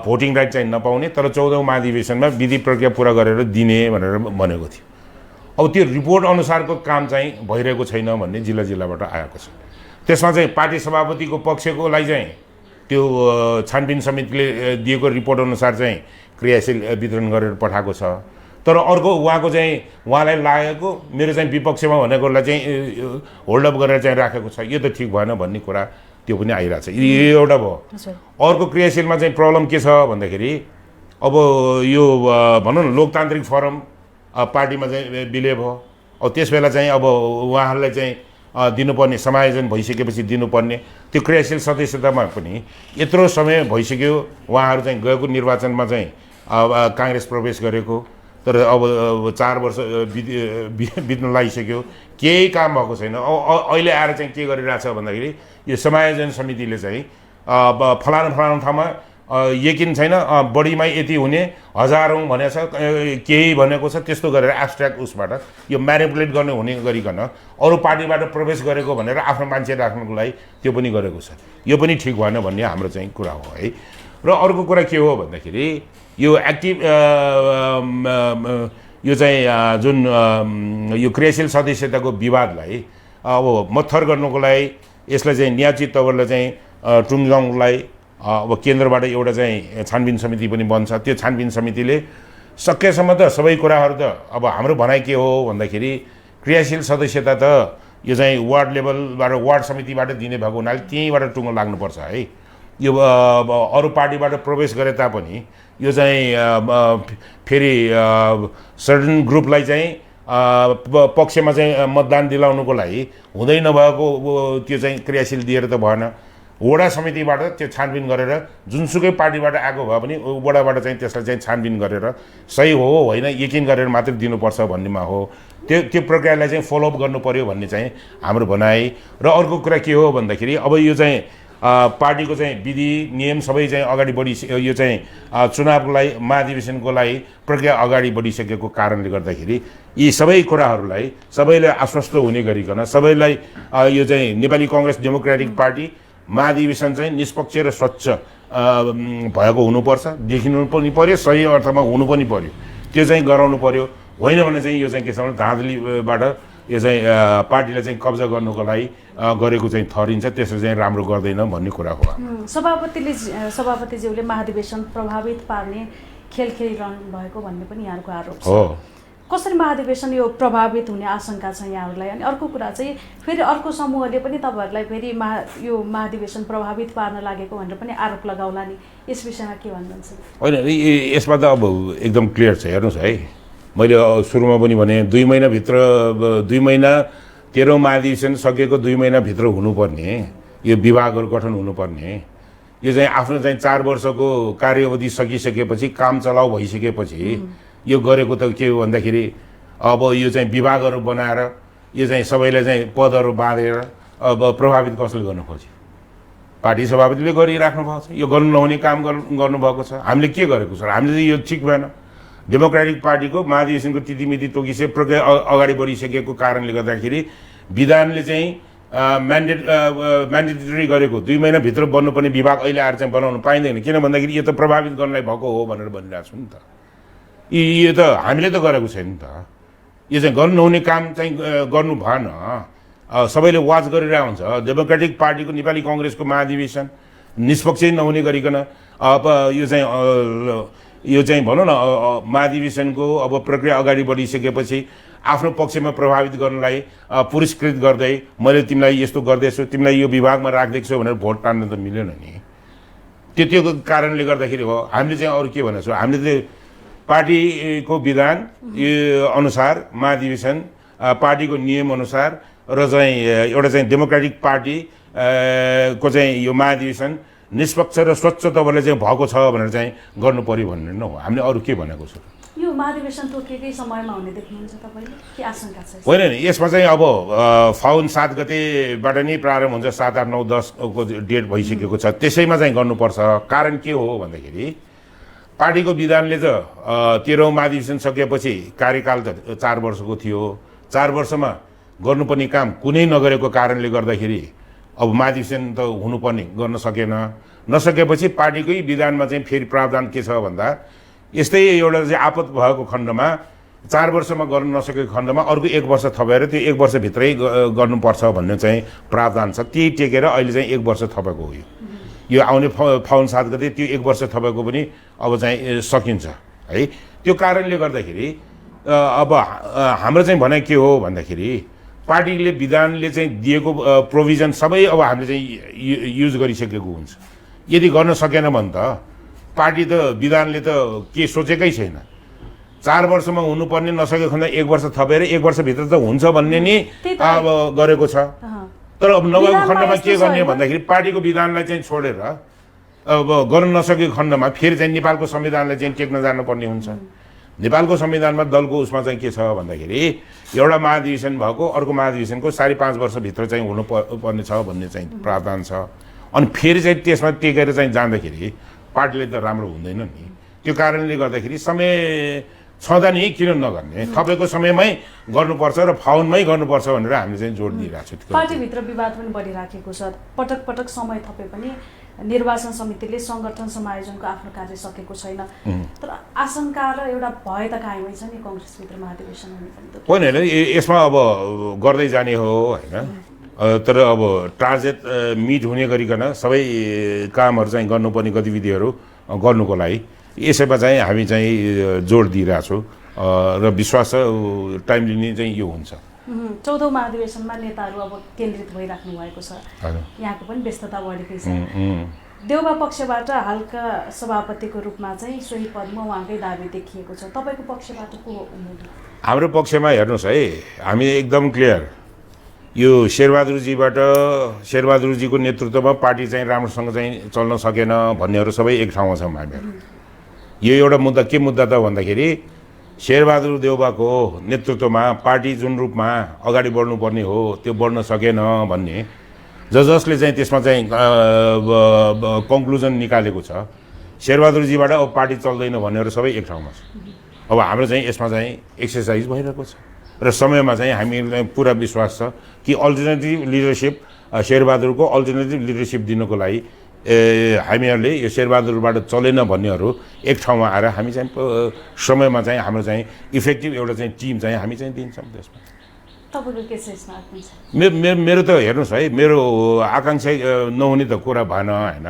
भोटिङ राइट चाहिँ नपाउने, तर 14औं महाधिवेशनमा विधि प्रक्रिया पुरा गरेर दिने भनेर भनेको थियो। अब त्यो रिपोर्ट अनुसारको काम चाहिँ भइरहेको छैन भन्ने जिल्लाबाट आएको छ। त्यसमा चाहिँ पार्टी सभापतिको पक्षकोलाई चाहिँ त्यो छानबिन समितिले दिएको रिपोर्ट अनुसार चाहिँ क्रियाशील वितरण गरेर पठाएको छ, तर अर्को उहाँको चाहिँ उहाँलाई लागेको मेरो चाहिँ विपक्षमा भनेकोलाई चाहिँ होल्डअप गरेर चाहिँ राखेको छ, यो त ठिक भएन भन्ने कुरा त्यो पनि आइरहेको छ। यो एउटा भयो। अर्को क्रियाशीलमा चाहिँ प्रब्लम के छ भन्दाखेरि अब यो भनौँ न लोकतान्त्रिक फोरम पार्टीमा चाहिँ विलय भयो। अब त्यस बेला चाहिँ अब उहाँहरूलाई चाहिँ दिनुपर्ने समायोजन भइसकेपछि दिनुपर्ने त्यो क्रियाशील सदस्यतामा पनि यत्रो समय भइसक्यो। उहाँहरू चाहिँ गएको निर्वाचनमा चाहिँ काङ्ग्रेस प्रवेश गरेको, तर अब 4 वर्ष बित्न लागिसक्यो, केही काम भएको छैन। अहिले आएर चाहिँ के गरिरहेछ भन्दाखेरि यो समायोजन समितिले चाहिँ फलानु ठाउँमा यकिन छैन, बढीमै यति हुने, हजारौँ भनेको छ, केही भनेको छ, त्यस्तो गरेर एब्स्ट्र्याक्ट उसबाट यो म्यानिपुलेट गर्ने हुने गरिकन अरू पार्टीबाट प्रवेश गरेको भनेर आफ्नो मान्छे राख्नुको लागि त्यो पनि गरेको छ। यो पनि ठिक भएन भन्ने हाम्रो चाहिँ कुरा हो है। र अर्को कुरा के हो भन्दाखेरि यो एक्टिभ यो चाहिँ जुन यो क्रियाशील सदस्यताको विवादलाई अब मत्थर गर्नुको लागि यसलाई चाहिँ न्यायोचित तवरले चाहिँ टुङ्गाउनलाई अब केन्द्रबाट एउटा चाहिँ छानबिन समिति पनि बन्छ। त्यो छानबिन समितिले सकेसम्म त सबै कुराहरू त अब हाम्रो भनाइ के हो भन्दाखेरि क्रियाशील सदस्यता त यो चाहिँ वार्ड लेभलबाट वार्ड समितिबाट दिने भएको हुनाले त्यहीँबाट टुङ्गो लाग्नुपर्छ है। यो अरू पार्टीबाट प्रवेश गरे तापनि यो चाहिँ फेरि सर्टन ग्रुपलाई चाहिँ पक्षमा चाहिँ मतदान दिलाउनुको लागि हुँदै नभएको त्यो चाहिँ क्रियाशील दिएर त भएन। वडा समितिबाट त्यो छानबिन गरेर जुनसुकै पार्टीबाट आएको भए पनि वडाबाट चाहिँ त्यसलाई चाहिँ छानबिन गरेर सही हो होइन यकिन गरेर मात्रै दिनुपर्छ भन्नेमा हो त्यो प्रक्रियालाई चाहिँ फलोअप गर्नु पर्यो भन्ने चाहिँ हाम्रो भनाइ। र अर्को कुरा के हो भन्दाखेरि अब यो चाहिँ पार्टीको चाहिँ विधि नियम सबै चाहिँ अगाडि बढी यो चाहिँ चुनावको लागि महाधिवेशनको लागि प्रक्रिया अगाडि बढिसकेको कारणले गर्दाखेरि यी सबै कुराहरूलाई सबैलाई आश्वस्त हुने गरिकन सबैलाई यो चाहिँ नेपाली काङ्ग्रेस डेमोक्रेटिक पार्टी महाधिवेशन चाहिँ निष्पक्ष र स्वच्छ भएको हुनुपर्छ, देखिनु पनि पर्यो, सही अर्थमा हुनु पनि पर्यो, त्यो चाहिँ गराउनु पर्यो। होइन भने चाहिँ यो चाहिँ के छ भने धाँधलीबाट यो चाहिँ पार्टीलाई चाहिँ कब्जा गर्नुको लागि गरेको चाहिँ ठहरिन्छ, त्यसो चाहिँ राम्रो गर्दैन भन्ने कुरा हो। सभापतिज्यूले महाधिवेशन प्रभावित पार्ने खेल खेलिरहनु भएको भन्ने पनि यहाँको आरोप छ। हो, कसरी महाधिवेशन यो प्रभावित हुने आशंका छ यहाँहरूलाई? अनि अर्को कुरा चाहिँ फेरि अर्को समूहले पनि तपाईँहरूलाई फेरि यो महाधिवेशन प्रभावित पार्न लागेको भनेर पनि आरोप लगाउला नि, यस विषयमा के भन्नुहुन्छ? होइन, यसमा त अब एकदम क्लियर छ। हेर्नुहोस् है, मैले सुरुमा पनि भने 2 महिनाभित्र 2 महिना 13औं महाधिवेशन सकेको 2 महिनाभित्र हुनुपर्ने यो विभागहरू गठन हुनुपर्ने, यो चाहिँ आफ्नो चाहिँ 4 वर्षको कार्यावधि सकिसकेपछि काम चलाउ भइसकेपछि यो गरेको त के हो भन्दाखेरि अब यो चाहिँ विभागहरू बनाएर यो चाहिँ सबैलाई चाहिँ पदहरू बाँधेर अब प्रभावित कसले गर्नु खोज्यो? पार्टी सभापतिले गरिराख्नु भएको छ। यो गर्नु नहुने काम गर्नुभएको छ। हामीले के गरेको छ? हामीले यो ठिक भएन। डेमोक्रेटिक पार्टीको महाधिवेशनको तिथिमिति तोकिसके प्रक्रिया अगाडि बढिसकेको कारणले गर्दाखेरि विधानले चाहिँ म्यान्डेटरी गरेको 2 महिनाभित्र बन्नुपर्ने विभाग अहिले आएर चाहिँ बनाउनु पाइँदैन। किन भन्दाखेरि यो त प्रभावित गर्नलाई भएको हो भनेर भनिरहेको छु नि त। यो त हामीले त गरेको छैन नि त। यो चाहिँ गर्नु नहुने काम चाहिँ गर्नु भएन। सबैले वाच गरिरहेको हुन्छ। डेमोक्रेटिक पार्टीको नेपाली काङ्ग्रेसको महाधिवेशन निष्पक्ष नहुने गरिकन अब यो चाहिँ भनौँ न महाधिवेशनको अब प्रक्रिया अगाडि बढिसकेपछि आफ्नो पक्षमा प्रभावित गर्नलाई पुरस्कृत गर्दै मैले तिमीलाई यस्तो गर्दैछु, तिमीलाई यो विभागमा राखिदिएको छु भनेर भोट टान्न त मिलेन नि। त्यो कारणले गर्दाखेरि हो हामीले चाहिँ अरू के भनेको छौँ, हामीले चाहिँ पार्टीको विधान अनुसार महाधिवेशन पार्टीको नियम अनुसार र चाहिँ एउटा चाहिँ डेमोक्रेटिक पार्टी को चाहिँ यो महाधिवेशन निष्पक्ष र स्वच्छ तपाईँले चाहिँ भएको छ भनेर चाहिँ गर्नु पर्यो भन्ने न हो। हामीले अरू के भनेको छु? यो महाधिवेशन तोकिएकै समयमा हुने देख्नुहुन्छ तपाईँले, के आशंका छ? होइन नि, यसमा चाहिँ अब फाउन 7 गतेबाट नै प्रारम्भ हुन्छ। 7, 8, 9, 10 को डेट भइसकेको छ। त्यसैमा चाहिँ गर्नुपर्छ। कारण के हो भन्दाखेरि पार्टीको विधानले त 13औं महाधिवेशन सकेपछि कार्यकाल त 4 वर्षको थियो। 4 वर्षमा गर्नुपर्ने काम कुनै नगरेको कारणले गर्दाखेरि अब महाधिवेशन त हुनुपर्ने गर्न सकेन। नसकेपछि पार्टीकै विधानमा चाहिँ फेरि प्रावधान के छ भन्दा यस्तै एउटा चाहिँ आपत भएको खण्डमा 4 वर्षमा गर्न नसकेको खण्डमा अर्को 1 वर्ष थपेर त्यो 1 वर्षभित्रै गर्नुपर्छ भन्ने चाहिँ प्रावधान छ। त्यही टेकेर अहिले चाहिँ 1 वर्ष थपेको हो। यो आउने फाउन 7 गते त्यो 1 वर्ष थपेको पनि अब चाहिँ सकिन्छ है। त्यो कारणले गर्दाखेरि अब हाम्रो चाहिँ भनाइ के हो भन्दाखेरि पार्टीले विधानले चाहिँ दिएको प्रोभिजन सबै अब हामीले चाहिँ युज गरिसकेको हुन्छ। यदि गर्न सकेन भने त पार्टी त विधानले त के सोचेकै छैन। 4 वर्षमा हुनुपर्ने नसकेको खण्ड 1 वर्ष थपेर 1 वर्षभित्र त हुन्छ भन्ने नि अब गरेको छ। तर अब नगएको खण्डमा के गर्ने भन्दाखेरि पार्टीको विधानलाई चाहिँ छोडेर अब गर्न नसकेको खण्डमा फेरि चाहिँ नेपालको संविधानलाई चाहिँ टेक्न जानुपर्ने हुन्छ। नेपालको संविधानमा दलको उसमा चाहिँ के छ भन्दाखेरि एउटा महाधिवेशन भएको अर्को महाधिवेशनको 5.5 वर्षभित्र चाहिँ हुनुपर्ने छ भन्ने चाहिँ प्रावधान छ। अनि फेरि चाहिँ त्यसमा टेकेर चाहिँ जाँदाखेरि पार्टीले त राम्रो हुँदैन नि। त्यो कारणले गर्दाखेरि समय छँदा नि किन नगर्ने, थपेको समयमै गर्नुपर्छ र फाउनमै गर्नुपर्छ भनेर हामीले चाहिँ जोड दिइरहेको छौँ। पार्टीभित्र विवाद पनि बढिराखेको छ। पटक पटक समय थपे पनि निर्वाचन समितिले सङ्गठन समायोजनको आफ्नो कार्य सकेको छैन। तर आशंका र एउटा भय त कायमै छ नि काङ्ग्रेसभित्र महाधिवेशन हुने पनि। होइन होइन, यसमा अब गर्दै जाने हो होइन। तर अब टार्गेट मिट हुने गरिकन सबै कामहरू चाहिँ गर्नुपर्ने गतिविधिहरू गर्नुको लागि यसैमा चाहिँ हामी चाहिँ जोड दिइरहेछौँ र विश्वास छ टाइम लिने चाहिँ यो हुन्छ। 14औं महाधिवेशनमा नेताहरू अब केन्द्रित भइराख्नु भएको छ। यहाँको पनि व्यस्तता बढेकै छ। देउबा पक्षबाट हालका सभापतिको रूपमा चाहिँ सोही पदमा उहाँकै दाबी देखिएको छ। तपाईँको पक्षबाट को हुनुहुन्छ? हाम्रो पक्षमा हेर्नुहोस् है, हामी एकदम क्लियर यो शेरबहादुरजीको नेतृत्वमा पार्टी चाहिँ राम्रोसँग चाहिँ चल्न सकेन भन्नेहरू सबै एक ठाउँमा छौँ हामीहरू। यो एउटा मुद्दा के मुद्दा त भन्दाखेरि शेरबहादुर देउवाको नेतृत्वमा पार्टी जुन रूपमा अगाडि बढ्नुपर्ने हो त्यो बढ्न सकेन भन्ने जसले चाहिँ त्यसमा चाहिँ कन्क्लुजन निकालेको छ। शेरबहादुरजीबाट अब पार्टी चल्दैन भन्नेहरू सबै एक ठाउँमा छ। अब हाम्रो चाहिँ यसमा चाहिँ एक्सर्साइज भइरहेको छ र समयमा चाहिँ हामीलाई पुरा विश्वास छ कि अल्टरनेटिभ लिडरसिप शेरबहादुरको अल्टरनेटिभ लिडरसिप दिनको लागि हामीहरूले यो शेरबहादुरबाट चलेन भन्नेहरू एक ठाउँमा आएर हामी चाहिँ समयमा चाहिँ हाम्रो चाहिँ इफेक्टिभ एउटा चाहिँ टिम चाहिँ हामी चाहिँ दिन्छौँ त्यसमा। तपाईँको के छ यसमा आकांक्षा? मेरो त हेर्नुहोस् है, मेरो आकांक्षा नहुने त कुरा भएन होइन।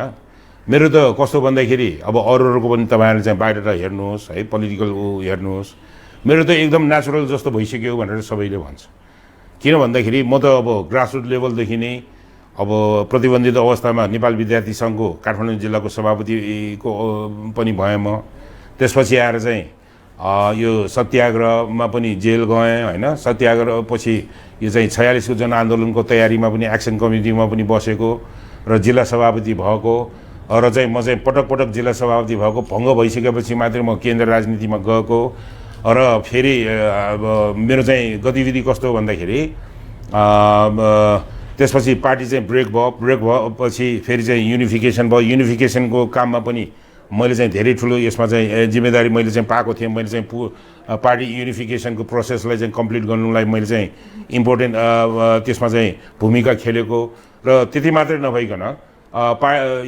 मेरो त कस्तो भन्दाखेरि अब अरूहरूको पनि तपाईँहरूले चाहिँ बाहिर हेर्नुहोस् है, पोलिटिकल हेर्नुहोस्, मेरो त एकदम नेचुरल जस्तो भइसक्यो भनेर सबैले भन्छ। किन भन्दाखेरि म त अब ग्रासरुट लेभलदेखि नै अब प्रतिबन्धित अवस्थामा नेपाल विद्यार्थी सङ्घको काठमाडौँ जिल्लाको सभापतिको पनि भएँ म। त्यसपछि आएर चाहिँ यो सत्याग्रहमा पनि जेल गएँ होइन। सत्याग्रह पछि यो चाहिँ 46को जनआन्दोलनको तयारीमा पनि एक्सन कमिटीमा पनि बसेको र जिल्ला सभापति भएको र चाहिँ म चाहिँ पटक पटक जिल्ला सभापति भएको भङ्ग भइसकेपछि मात्रै म केन्द्र राजनीतिमा गएको र फेरि मेरो चाहिँ गतिविधि कस्तो भन्दाखेरि त्यसपछि पार्टी चाहिँ ब्रेक भएपछि फेरि चाहिँ युनिफिकेसन भयो। युनिफिकेसनको काममा पनि मैले चाहिँ धेरै ठुलो यसमा चाहिँ जिम्मेदारी मैले चाहिँ पाएको थिएँ। मैले चाहिँ पार्टी युनिफिकेसनको प्रोसेसलाई चाहिँ कम्प्लिट गर्नुलाई मैले चाहिँ इम्पोर्टेन्ट त्यसमा चाहिँ भूमिका खेलेको र त्यति मात्रै नभइकन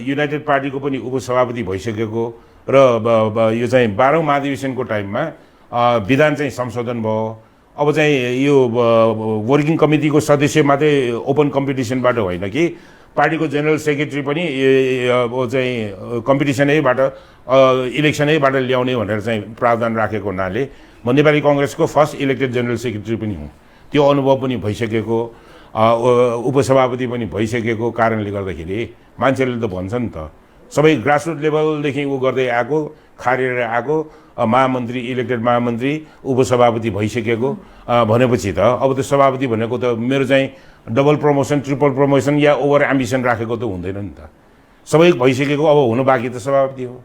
युनाइटेड पार्टीको पनि उपसभापति भइसकेको र यो चाहिँ 12औं महाधिवेशनको टाइममा विधान चाहिँ संशोधन भयो। अब चाहिँ यो वर्किङ कमिटीको सदस्य मात्रै ओपन कम्पिटिसनबाट होइन कि पार्टीको जेनरल सेक्रेटरी पनि चाहिँ कम्पिटिसनैबाट इलेक्सनैबाट ल्याउने भनेर चाहिँ प्रावधान राखेको हुनाले म नेपाली कङ्ग्रेसको फर्स्ट इलेक्टेड जेनरल सेक्रेटरी पनि हुँ। त्यो अनुभव पनि भइसकेको, उपसभापति पनि भइसकेको कारणले गर्दाखेरि मान्छेले त भन्छ नि त सबै ग्रासरुट लेभलदेखि ऊ गर्दै आएको, खारेर आएको, महामन्त्री इलेक्टेड महामन्त्री उपसभापति भइसकेको भनेपछि त अब त्यो सभापति भनेको त मेरो चाहिँ डबल प्रमोसन ट्रिपल प्रमोसन या ओभर एम्बिसन राखेको त हुँदैन नि त। सबै भइसकेको, अब हुनु बाँकी त सभापति हो।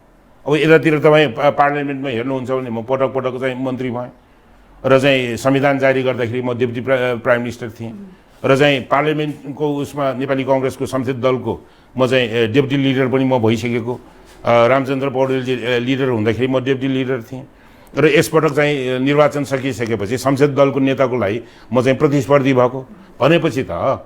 अब यतातिर तपाईँ पार्लियामेन्टमा हेर्नुहुन्छ भने म पटक पटक चाहिँ मन्त्री भएँ र चाहिँ संविधान जारी गर्दाखेरि म डेप्युटी प्राइम मिनिस्टर थिएँ र चाहिँ पार्लियामेन्टको उसमा नेपाली कङ्ग्रेसको संसद दलको म चाहिँ डेप्युटी लिडर पनि म भइसकेको। रामचन्द्र पौडेलजी लिडर हुँदाखेरि म डेप्युटी लिडर थिएँ र यसपटक चाहिँ निर्वाचन सकिसकेपछि संसद दलको नेताको लागि म चाहिँ प्रतिस्पर्धी भएको भनेपछि त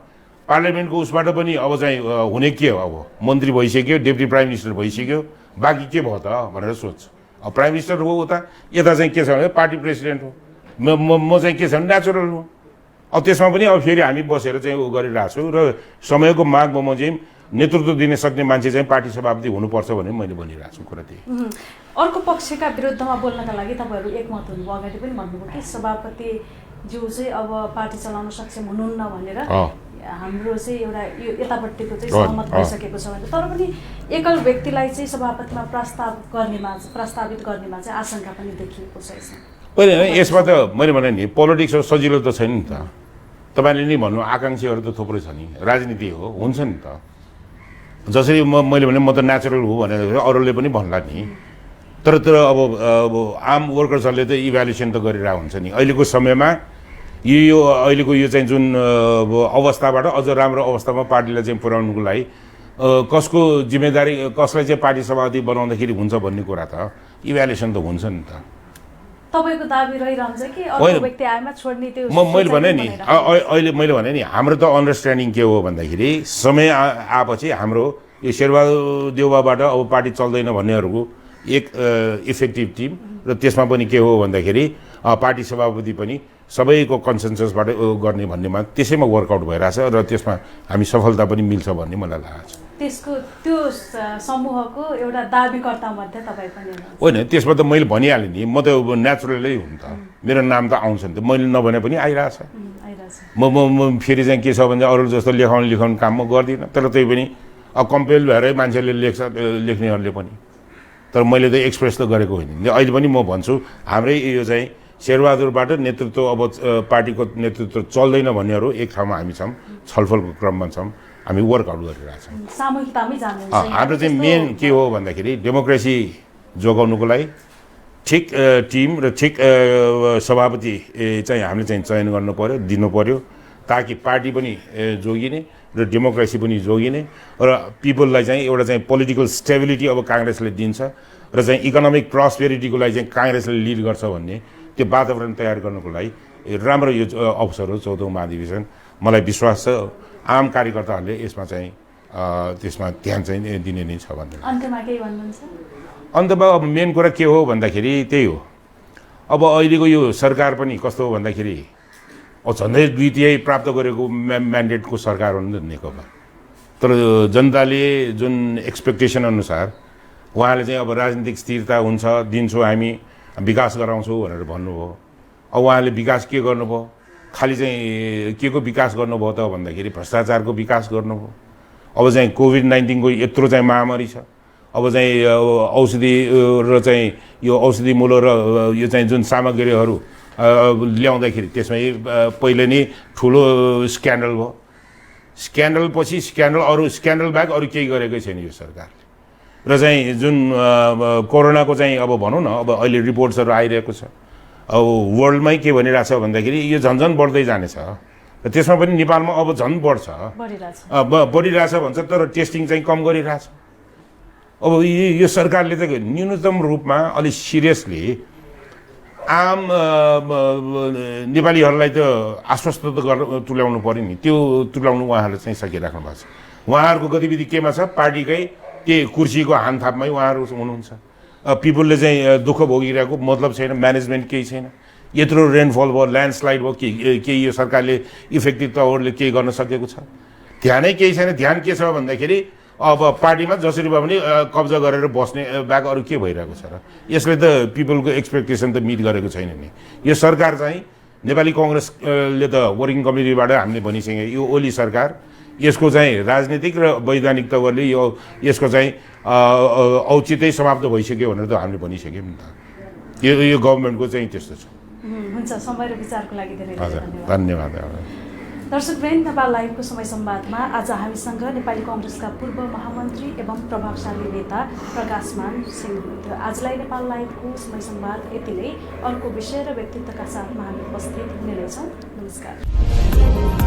पार्लियामेन्टको उसबाट पनि अब चाहिँ हुने के हो, अब मन्त्री भइसक्यो, डेप्युटी प्राइम मिनिस्टर भइसक्यो, बाँकी के भयो त भनेर सोध्छु। अब प्राइम मिनिस्टर हो उता, यता चाहिँ के छ भने पार्टी प्रेसिडेन्ट हो। म चाहिँ के छ भने नेचुरल हो। अब त्यसमा पनि अब फेरि हामी बसेर चाहिँ ऊ गरिरहेको छु र समयको मागमा म चाहिँ नेतृत्व दिन सक्ने मान्छे चाहिँ पार्टी सभापति हुनुपर्छ भने मैले भनिरहेको छु कुरा त्यही। अर्को पक्षका विरुद्धमा बोल्नका लागि तपाईँहरू एकमत हुनुभयो, अगाडि पनि भन्नुभयो कि सभापतिज्यू चाहिँ अब पार्टी चलाउन सक्षम हुनुहुन्न भनेर। हाम्रो चाहिँ एउटा यो यतापट्टिको चाहिँ सहमत भइसकेको छ भने, तर पनि एकल व्यक्तिलाई चाहिँ सभापतिमा प्रस्तावित गर्नेमा चाहिँ आशंका पनि देखिएको छ यसमा। होइन, यसमा त मैले भने नि पोलिटिक्स हो, सजिलो त छैन नि त। तपाईँले नि भन्नु आकाङ्क्षीहरू त थुप्रै छ नि, राजनीति हो, हुन्छ नि त। जसरी मैले भने म त नेचुरल हो भनेर अरूले पनि भन्ला नि, तर अब आम वर्कर्सहरूले त इभ्यालुएसन त गरिरहेको हुन्छ नि। अहिलेको समयमा यो अहिलेको यो चाहिँ जुन अवस्थाबाट अझ राम्रो अवस्थामा पार्टीलाई चाहिँ पुर्याउनुको लागि कसको जिम्मेदारी, कसलाई चाहिँ पार्टी सभापति बनाउँदाखेरि हुन्छ भन्ने कुरा त इभ्यालुएसन त हुन्छ नि त। तपाईको दाबी रहिरहन्छ कि अर्को व्यक्ति आएमा छोड्ने त्यो मैले भने नि अहिले मैले भने नि हाम्रो त अन्डरस्ट्यान्डिङ के हो भन्दाखेरि समय आएपछि हाम्रो यो शेरबहादुर देउवाबाट अब पार्टी चल्दैन भन्नेहरूको एक इफेक्टिभ टिम र त्यसमा पनि के हो भन्दाखेरि पार्टी सभापति पनि सबैको कन्सेन्ससबाट गर्ने भन्नेमा त्यसैमा वर्कआउट भइरहेछ र त्यसमा हामी सफलता पनि मिल्छ भन्ने मलाई लागेको छ। त्यसको त्यो समूहको एउटा दाबीकर्ता मध्ये तपाईँ पनि होइन, त्यसमा त मैले भनिहालेँ नि, म त नेचुरलै हुँ त, मेरो नाम त आउँछ नि त, मैले नभने पनि आइरहेछ। म फेरि चाहिँ के छ भने अरू जस्तो लेखाउने काम म गर्दिनँ, तर त्यही पनि कम्पेल भएरै मान्छेले लेख्नेहरूले पनि, तर मैले त एक्सप्रेस त गरेको होइन। अहिले पनि म भन्छु हाम्रै यो चाहिँ शेरबहादुरबाट नेतृत्व अब पार्टीको नेतृत्व चल्दैन भन्नेहरू एक ठाउँमा हामी छौँ, छलफलको क्रममा छौँ, हामी वर्कआउट गरिरहेछौँ। सामूहिकतामै जानुहुन्छ। हाम्रो चाहिँ मेन के हो भन्दाखेरि डेमोक्रेसी जोगाउनुको लागि ठिक टिम र ठिक सभापति चाहिँ हामीले चाहिँ चयन गर्नु पर्यो, दिनु पर्यो, ताकि पार्टी पनि जोगिने र डेमोक्रेसी पनि जोगिने र पिपललाई चाहिँ एउटा चाहिँ पोलिटिकल स्टेबिलिटी अब काङ्ग्रेसले दिन्छ र चाहिँ इकोनोमिक प्रस्पेरिटीको लागि चाहिँ काङ्ग्रेसले लिड गर्छ भन्ने त्यो वातावरण तयार गर्नुको लागि राम्रो यो अवसर हो 14औं महाधिवेशन। मलाई विश्वास छ आम कार्यकर्ताहरूले यसमा चाहिँ त्यसमा ध्यान चाहिँ दिने नै छ भन्ने। अन्त्यमा केही भन्नुहुन्छ? अन्तमा अब मेन कुरा के हो भन्दाखेरि त्यही हो, अब अहिलेको यो सरकार पनि कस्तो हो भन्दाखेरि झन्डै 2/3 प्राप्त गरेको म्यान्डेटको सरकार हो नि त नेकपा। तर जनताले जुन एक्सपेक्टेसन अनुसार उहाँले चाहिँ अब राजनीतिक स्थिरता हुन्छ, दिन्छौँ हामी, विकास गराउँछौँ भनेर भन्नुभयो। अब उहाँले विकास के गर्नुभयो? खालि चाहिँ के को विकास गर्नुभयो त भन्दाखेरि भ्रष्टाचारको विकास गर्नुभयो। अब चाहिँ कोभिड-19 को यत्रो चाहिँ महामारी छ, अब चाहिँ औषधि र चाहिँ यो औषधि मूल्य र यो चाहिँ जुन सामग्रीहरू ल्याउँदाखेरि त्यसमै पहिले नै ठुलो स्क्यान्डल भयो। स्क्यान्डल पछि स्क्यान्डल, अरू स्क्यान्डल बाहेक अरू केही गरेकै छैन यो सरकारले। र चाहिँ जुन कोरोनाको चाहिँ अब भनौँ न, अब अहिले रिपोर्ट्सहरू आइरहेको छ, अब वर्ल्डमै के भनिरहेछ भन्दाखेरि यो झन् बढ्दै जानेछ र त्यसमा पनि नेपालमा अब झन् बढ्छ, बढिरहेछ भन्छ, तर टेस्टिङ चाहिँ कम गरिरहेछ। अब यो सरकारले त न्यूनतम रूपमा अलिक सिरियसली आम नेपालीहरूलाई त आश्वस्त त तुल्याउनु पऱ्यो नि, त्यो तुल्याउनु उहाँहरूले चाहिँ सकिराख्नु भएको छ। उहाँहरूको गतिविधि केमा छ? पार्टीकै त्यही कुर्सीको हानथापमै उहाँहरू हुनुहुन्छ। पिपलले चाहिँ दुःख भोगिरहेको मतलब छैन, म्यानेजमेन्ट केही छैन, यत्रो रेनफल भयो, ल्यान्डस्लाइड भयो, केही यो सरकारले इफेक्टिभ तवरले केही गर्न सकेको छ? ध्यानै केही छैन। ध्यान के छ भन्दाखेरि अब पार्टीमा जसरी भए पनि कब्जा गरेर बस्ने बाहेक अरू के भइरहेको छ र? यसले त पिपलको एक्सपेक्टेसन त मिट गरेको छैन नि। यो सरकार चाहिँ नेपाली कङ्ग्रेसले त वर्किङ कमिटीबाट हामीले भनिसक्यौँ, यो ओली सरकार, यसको चाहिँ राजनीतिक र वैधानिक तवरले यसको चाहिँ औचित्य समाप्त भइसक्यो भनेर त हामीले भनिसक्यौँ नि त। यो गभर्मेन्टको चाहिँ त्यस्तो छ। हुन्छ, समय र विचारको लागि धेरै धन्यवाद। दर्शकवृन्द, नेपाल लाइभको समय संवादमा आज हामीसँग नेपाली कङ्ग्रेसका पूर्व महामन्त्री एवं प्रभावशाली नेता प्रकाशमान सिंह हुनुहुन्थ्यो। आजलाई नेपाल लाइभको समय संवाद यति नै। अर्को विषय र व्यक्तित्वका साथमा हामी उपस्थित हुने नै छौँ। नमस्कार।